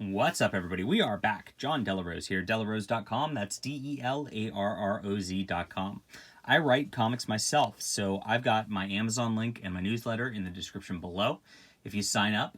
What's up, everybody? We are back. John Delarose here, delarose.com. That's DELARROZ.com. I write comics myself, so I've got my Amazon link and my newsletter in the description below. If you sign up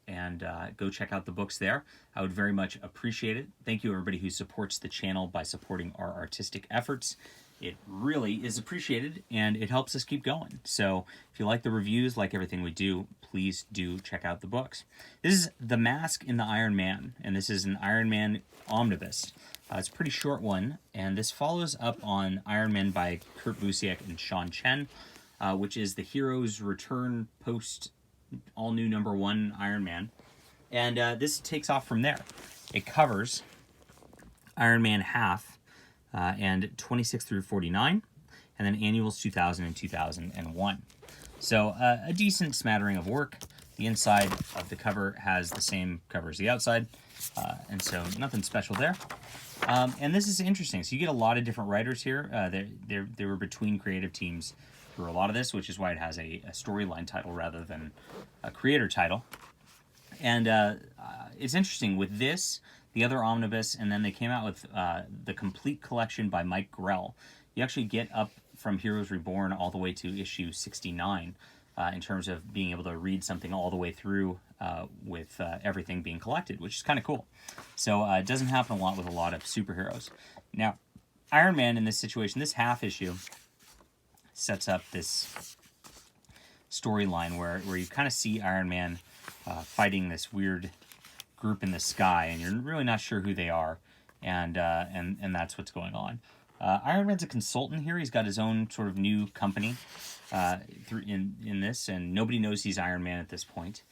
and go check out the books there, I would very much appreciate it. Thank you, everybody who supports the channel by supporting our artistic efforts. It really is appreciated, and it helps us keep going. So if you like the reviews, like everything we do, please do check out the books. This is The Mask in the Iron Man, and this is an Iron Man Omnibus. It's a pretty short one, and this follows up on Iron Man by Kurt Busiek and Sean Chen, which is the hero's return post all-new #1 Iron Man. And this takes off from there. It covers Iron Man half, and 26 through 49, and then annuals 2000 and 2001. So a decent smattering of work. The inside of the cover has the same cover as the outside, and so nothing special there. And this is interesting. So you get a lot of different writers here. They were between creative teams for a lot of this, which is why it has a storyline title rather than a creator title. And it's interesting with this, the other omnibus, and then they came out with the complete collection by Mike Grell. You actually get up from Heroes Reborn all the way to issue 69 in terms of being able to read something all the way through with everything being collected, which is kind of cool. So it doesn't happen a lot with a lot of superheroes. Now, Iron Man in this situation, this half issue sets up this storyline where you kind of see Iron Man fighting this weird group in the sky, and you're really not sure who they are, and that's what's going on. Iron Man's a consultant here. He's got his own sort of new company in this, and nobody knows he's Iron Man at this point,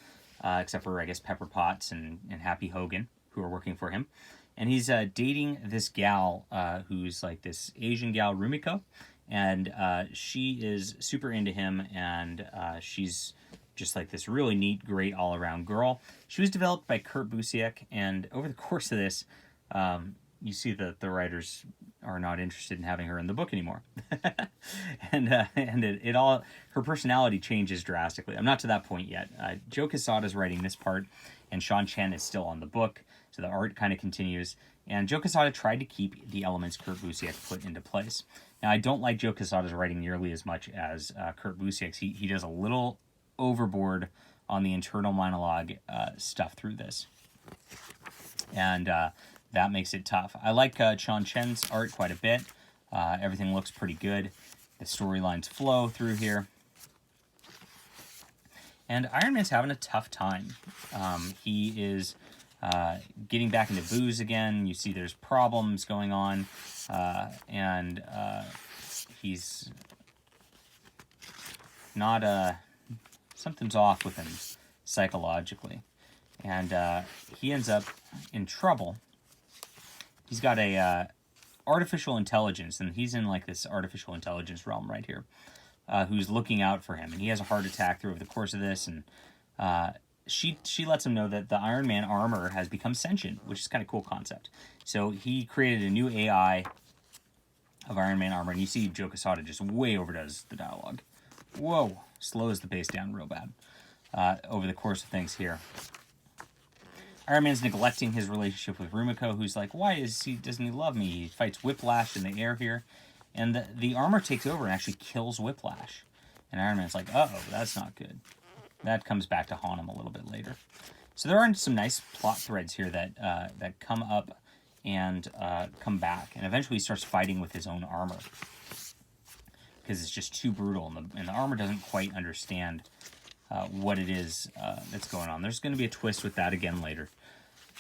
except for, I guess, Pepper Potts and Happy Hogan, who are working for him. And he's dating this gal who's like this Asian gal, Rumiko, and she is super into him, and she's just like this really neat, great all-around girl. She was developed by Kurt Busiek, and over the course of this, you see that the writers are not interested in having her in the book anymore. and it all, her personality changes drastically. I'm not to that point yet. Joe Quesada's writing this part, and Sean Chen is still on the book, so the art kind of continues. And Joe Quesada tried to keep the elements Kurt Busiek put into place. Now, I don't like Joe Quesada's writing nearly as much as Kurt Busiek's. He does a little overboard on the internal monologue stuff through this, and that makes it tough. I like Sean Chen's art quite a bit. Everything looks pretty good. The storylines flow through here, and Iron Man's having a tough time. He is getting back into booze again. You see there's problems going on, and he's not something's off with him psychologically, and he ends up in trouble. He's got a artificial intelligence, and he's in like this artificial intelligence realm right here, who's looking out for him, and he has a heart attack through over the course of this, and she lets him know that the Iron Man armor has become sentient, which is kind of a cool concept. So he created a new AI of Iron Man armor, and you see Joe Quesada just way overdoes the dialogue. Whoa, slows the pace down real bad over the course of things here. Iron Man's neglecting his relationship with Rumiko, who's like, doesn't he love me? He fights Whiplash in the air here, and the armor takes over and actually kills Whiplash. And Iron Man's like, uh-oh, that's not good. That comes back to haunt him a little bit later. So there are some nice plot threads here that come up and come back, and eventually he starts fighting with his own armor, because it's just too brutal, and the armor doesn't quite understand what it is that's going on. There's going to be a twist with that again later.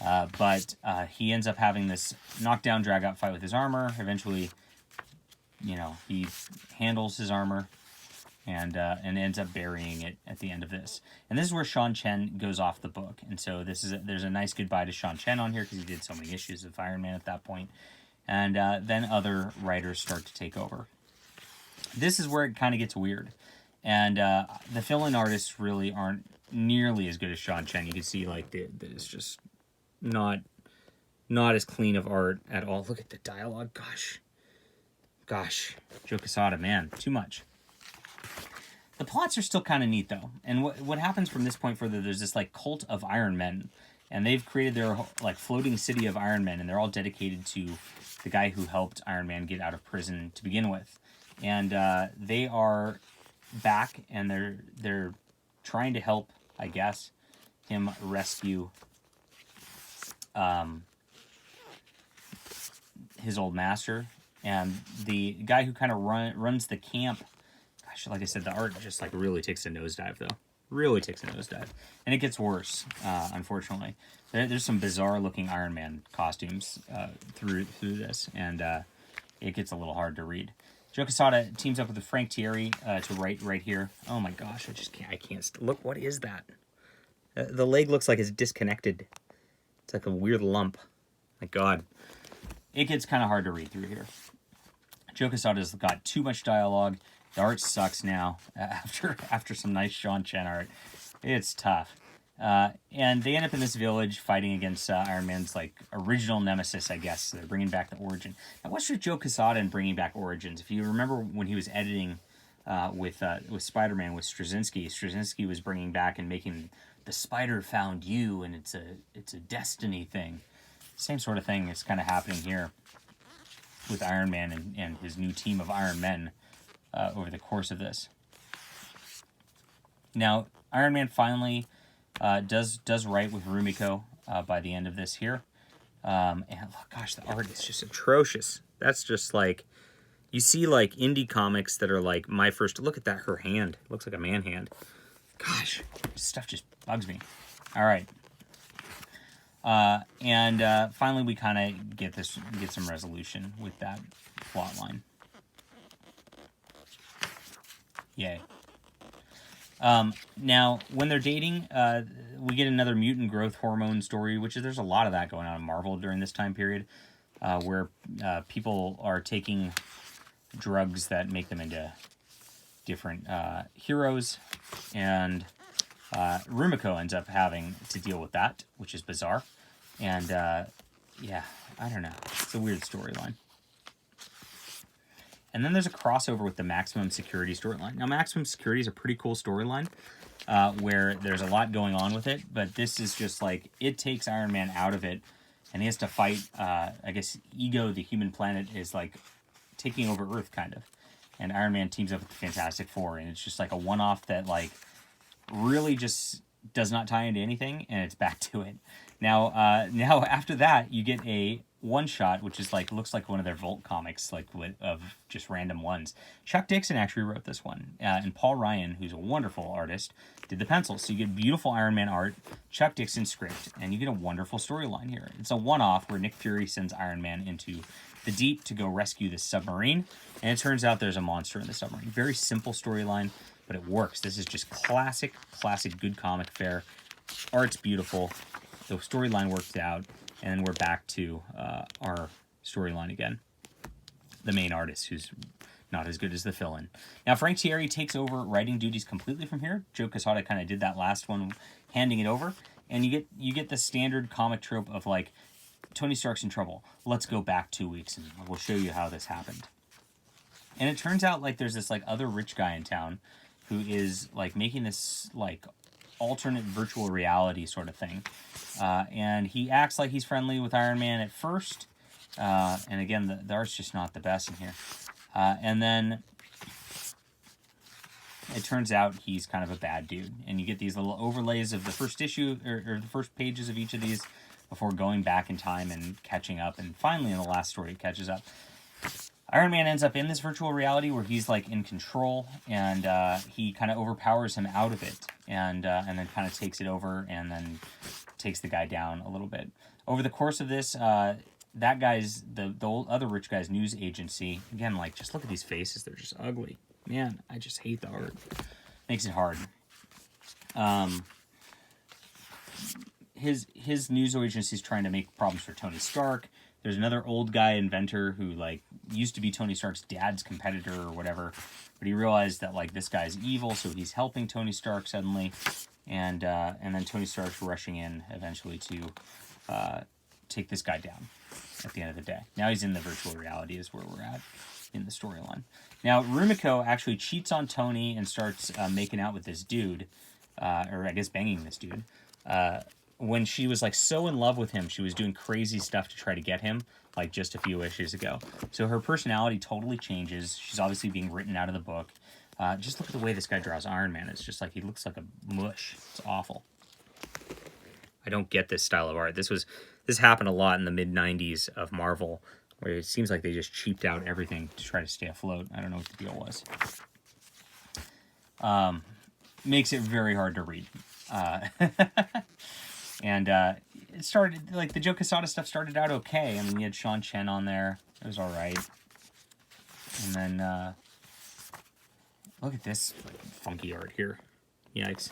But he ends up having this knockdown, drag-out fight with his armor. Eventually, he handles his armor and ends up burying it at the end of this. And this is where Sean Chen goes off the book. And so there's a nice goodbye to Sean Chen on here, because he did so many issues of Iron Man at that point. And then other writers start to take over. This is where it kind of gets weird. And the fill-in artists really aren't nearly as good as Sean Chen. You can see like it's just not as clean of art at all. Look at the dialogue. Gosh, Joe Quesada, man, too much. The plots are still kind of neat though. And what happens from this point further, there's this like cult of Iron Men, and they've created their like floating city of Iron Men, and they're all dedicated to the guy who helped Iron Man get out of prison to begin with. And they are back, and they're trying to help, I guess, him rescue his old master. And the guy who kind of runs the camp, gosh, like I said, the art just like really takes a nosedive, though. Really takes a nosedive. And it gets worse, unfortunately. There's some bizarre looking Iron Man costumes through this, and it gets a little hard to read. Joe Quesada teams up with Frank Thierry to write right here. Oh my gosh, I can't look. What is that? The leg looks like it's disconnected. It's like a weird lump. My God. It gets kind of hard to read through here. Joe Quesada's got too much dialogue. The art sucks now after some nice Sean Chen art. It's tough. And they end up in this village fighting against Iron Man's like original nemesis, I guess. So they're bringing back the Origin. Now, what's with Joe Quesada and bringing back Origins? If you remember when he was editing with Spider-Man with Straczynski was bringing back and making the spider found you, and it's a destiny thing. Same sort of thing is kind of happening here with Iron Man and his new team of Iron Men over the course of this. Now, Iron Man finally does write with Rumiko by the end of this here. And look, gosh, the art is just atrocious. That's just like, you see like indie comics that are like my first, look at that, her hand. It looks like a man hand. Gosh, this stuff just bugs me. All right. And finally we kind of get some resolution with that plot line. Yay. Now, when they're dating, we get another mutant growth hormone story, which is, there's a lot of that going on in Marvel during this time period, where people are taking drugs that make them into different heroes, and Rumiko ends up having to deal with that, which is bizarre. And yeah, I don't know. It's a weird storyline. And then there's a crossover with the Maximum Security storyline. Now, Maximum Security is a pretty cool storyline where there's a lot going on with it, but this is just like, it takes Iron Man out of it, and he has to fight, I guess, Ego, the human planet, is like taking over Earth, kind of. And Iron Man teams up with the Fantastic Four, and it's just like a one-off that like really just does not tie into anything, and it's back to it. Now after that, you get a one-shot, which is like, looks like one of their Volt comics, like of just random ones. Chuck Dixon actually wrote this one, and Paul Ryan, who's a wonderful artist, did the pencils. So you get beautiful Iron Man art, Chuck Dixon script, and you get a wonderful storyline here. It's a one-off where Nick Fury sends Iron Man into the deep to go rescue this submarine, and it turns out there's a monster in the submarine. Very simple storyline, but it works. This is just classic good comic fare. Art's beautiful. The storyline worked out, and then we're back to our storyline again. The main artist, who's not as good as the fill-in. Now, Frank Thierry takes over writing duties completely from here. Joe Quesada kind of did that last one, handing it over, and you get the standard comic trope of like, Tony Stark's in trouble. Let's go back 2 weeks, and we'll show you how this happened. And it turns out like there's this like other rich guy in town who is like making this like alternate virtual reality sort of thing. And he acts like he's friendly with Iron Man at first. And again, the art's just not the best in here. And then it turns out he's kind of a bad dude. And you get these little overlays of the first issue, or the first pages of each of these, before going back in time and catching up. And finally, in the last story, it catches up. Iron Man ends up in this virtual reality where he's like in control, and he kind of overpowers him out of it, and then kind of takes it over, and then takes the guy down a little bit. Over the course of this, that guy's, the old other rich guy's news agency, again, like, just look at these faces, they're just ugly. Man, I just hate the art. Makes it hard. His news agency is trying to make problems for Tony Stark. There's another old guy inventor who like used to be Tony Stark's dad's competitor or whatever, but he realized that like this guy's evil, so he's helping Tony Stark suddenly, and then Tony Stark's rushing in eventually to take this guy down at the end of the day. Now he's in the virtual reality is where we're at in the storyline. Now Rumiko actually cheats on Tony and starts making out with this dude, or I guess banging this dude, when she was like so in love with him, she was doing crazy stuff to try to get him, like just a few issues ago. So her personality totally changes. She's obviously being written out of the book. Just look at the way this guy draws Iron Man. It's just like he looks like a mush. It's awful. I don't get this style of art. This happened a lot in the mid-90s of Marvel, where it seems like they just cheaped out everything to try to stay afloat. I don't know what the deal was. Makes it very hard to read. And it started, like, the Joe Quesada stuff started out okay. I mean, you had Sean Chen on there. It was all right. And then, look at this like, funky art here. Yikes.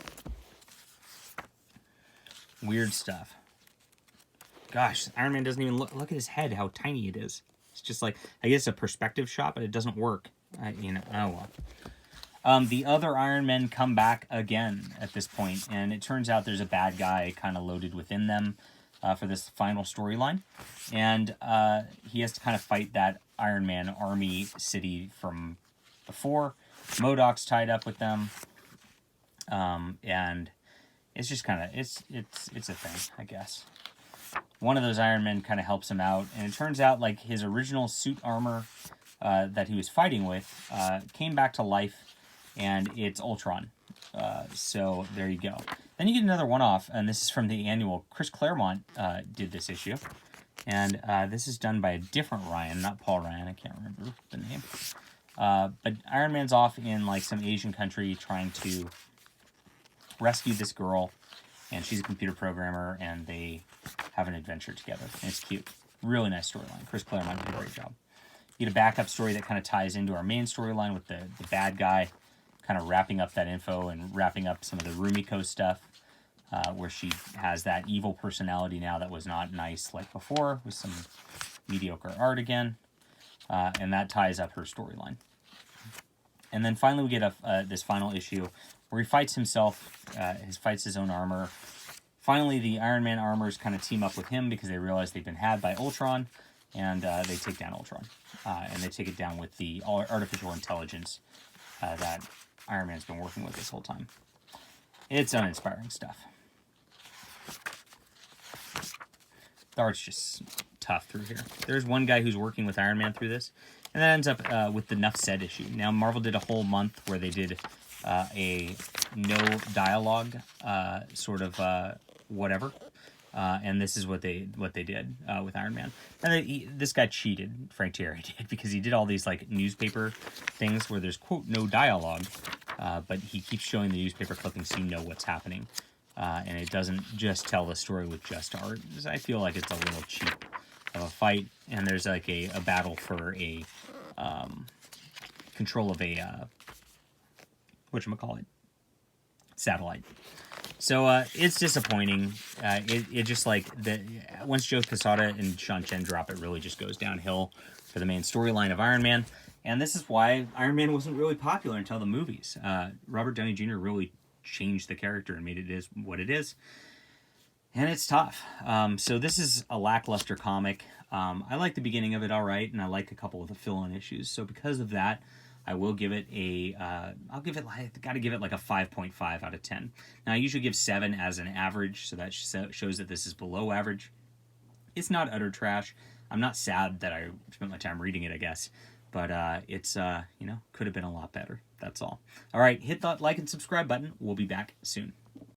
Weird stuff. Gosh, Iron Man doesn't even look at his head, how tiny it is. It's just like, I guess a perspective shot, but it doesn't work. You know, oh well. The other Iron Men come back again at this point, and it turns out there's a bad guy kind of loaded within them for this final storyline. And he has to kind of fight that Iron Man army city from before. MODOK's tied up with them. And it's just kind of, it's a thing, I guess. One of those Iron Men kind of helps him out, and it turns out like his original suit armor that he was fighting with came back to life, and it's Ultron. So there you go. Then you get another one-off, and this is from the annual. Chris Claremont did this issue, and this is done by a different Ryan, not Paul Ryan. I can't remember the name. But Iron Man's off in like some Asian country trying to rescue this girl, and she's a computer programmer, and they have an adventure together. And it's cute. Really nice storyline. Chris Claremont did a great job. You get a backup story that kind of ties into our main storyline with the bad guy kind of wrapping up that info and wrapping up some of the Rumiko stuff, where she has that evil personality now that was not nice like before, with some mediocre art again. And that ties up her storyline. And then finally we get this final issue where he fights himself, fights his own armor. Finally, the Iron Man armors kind of team up with him because they realize they've been had by Ultron, and they take down Ultron. And they take it down with the artificial intelligence that Iron Man's been working with this whole time. It's uninspiring stuff. The art's just tough through here. There's one guy who's working with Iron Man through this, and that ends up with the Nuff Said issue. Now, Marvel did a whole month where they did a no dialogue sort of whatever, and this is what they did with Iron Man. And this guy cheated, Frank Thierry did, because he did all these like newspaper things where there's quote no dialogue, but he keeps showing the newspaper clippings so you know what's happening, and it doesn't just tell the story with just art. I feel like it's a little cheap of a fight, and there's like a battle for a control of a whatchamacallit, satellite. So it's disappointing. It just like once Joe Quesada and Sean Chen drop, it really just goes downhill for the main storyline of Iron Man. And this is why Iron Man wasn't really popular until the movies. Robert Downey Jr. really changed the character and made it what it is. And it's tough. So this is a lackluster comic. I like the beginning of it all right, and I like a couple of the fill-in issues. So because of that, I will give it I gotta give it like a 5.5 out of 10. Now, I usually give 7 as an average, so that shows that this is below average. It's not utter trash. I'm not sad that I spent my time reading it, I guess. But it's, could have been a lot better. That's all. All right, hit that like and subscribe button. We'll be back soon.